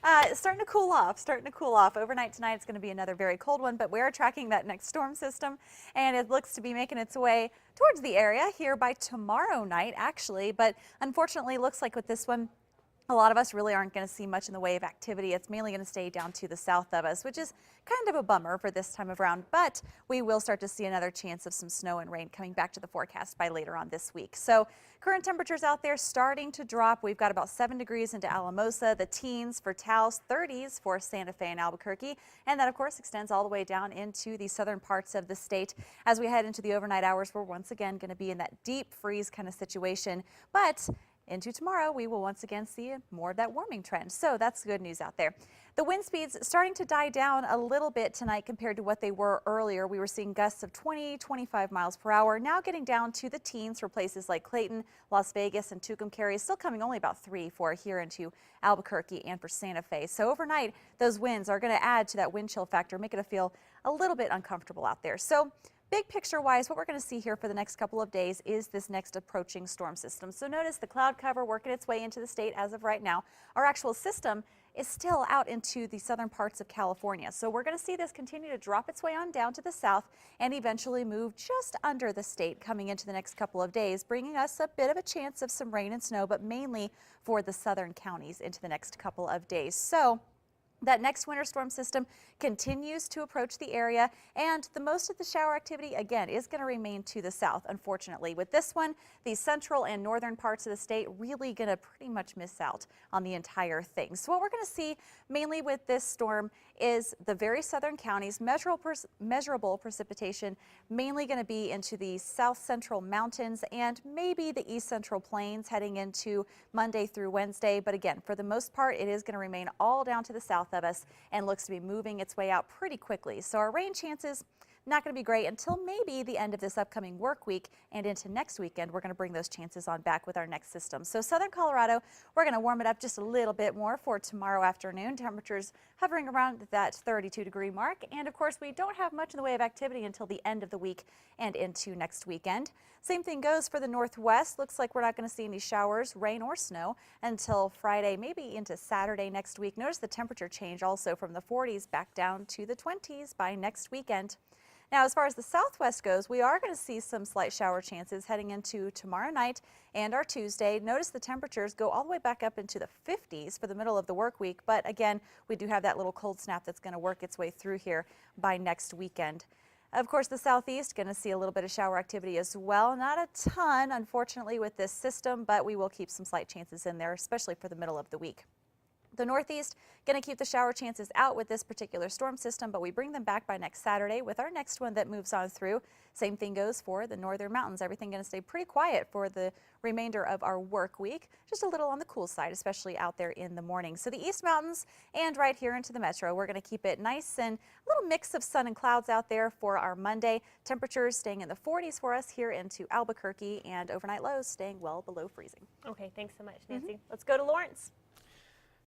It's starting to cool off. Overnight tonight, it's going to be another very cold one, but we're tracking that next storm system, and it looks to be making its way towards the area here by tomorrow night, actually. But unfortunately, looks like with this one, a lot of us really aren't going to see much in the way of activity. It's mainly going to stay down to the south of us, which is kind of a bummer for this time of round, but we will start to see another chance of some snow and rain coming back to the forecast by later on this week. So current temperatures out there starting to drop. We've got about 7 degrees into Alamosa, the teens for Taos, 30s for Santa Fe and Albuquerque, and that of course extends all the way down into the southern parts of the state. As we head into the overnight hours, we're once again going to be in that deep freeze kind of situation, but into tomorrow, we will once again see more of that warming trend. So that's good news out there. The wind speeds starting to die down a little bit tonight compared to what they were earlier. We were seeing gusts of 20, 25 miles per hour, now getting down to the teens for places like Clayton, Las Vegas, and Tucumcari. Still coming only about 3 for here into Albuquerque and for Santa Fe. So overnight, those winds are going to add to that wind chill factor, make it feel a little bit uncomfortable out there. So big picture wise, what we're going to see here for the next couple of days is this next approaching storm system. So notice the cloud cover working its way into the state as of right now. Our actual system is still out into the southern parts of California. So we're going to see this continue to drop its way on down to the south and eventually move just under the state coming into the next couple of days, bringing us a bit of a chance of some rain and snow, but mainly for the southern counties into the next couple of days. So that next winter storm system continues to approach the area, and the most of the shower activity, again, is going to remain to the south, unfortunately. With this one, the central and northern parts of the state really going to pretty much miss out on the entire thing. So what we're going to see mainly with this storm is the very southern counties, measurable precipitation, mainly going to be into the south central mountains and maybe the east central plains heading into Monday through Wednesday. But again, for the most part, it is going to remain all down to the south of us and looks to be moving its way out pretty quickly. So our rain chances not going to be great until maybe the end of this upcoming work week, and into next weekend we're going to bring those chances on back with our next system. So southern Colorado, we're going to warm it up just a little bit more for tomorrow afternoon. Temperatures hovering around that 32-degree mark, and of course we don't have much in the way of activity until the end of the week and into next weekend. Same thing goes for the northwest. Looks like we're not going to see any showers, rain or snow until Friday, maybe into Saturday next week. Notice the temperature change also from the 40s back down to the 20s by next weekend. Now, as far as the southwest goes, we are going to see some slight shower chances heading into tomorrow night and our Tuesday. Notice the temperatures go all the way back up into the 50s for the middle of the work week. But again, we do have that little cold snap that's going to work its way through here by next weekend. Of course, the southeast going to see a little bit of shower activity as well. Not a ton, unfortunately, with this system, but we will keep some slight chances in there, especially for the middle of the week. The northeast going to keep the shower chances out with this particular storm system, but we bring them back by next Saturday with our next one that moves on through. Same thing goes for the northern mountains. Everything going to stay pretty quiet for the remainder of our work week. Just a little on the cool side, especially out there in the morning. So the east mountains and right here into the metro, we're going to keep it nice and a little mix of sun and clouds out there for our Monday. Temperatures staying in the 40s for us here into Albuquerque, and overnight lows staying well below freezing. Okay, thanks so much, Nancy. Let's go to Lawrence.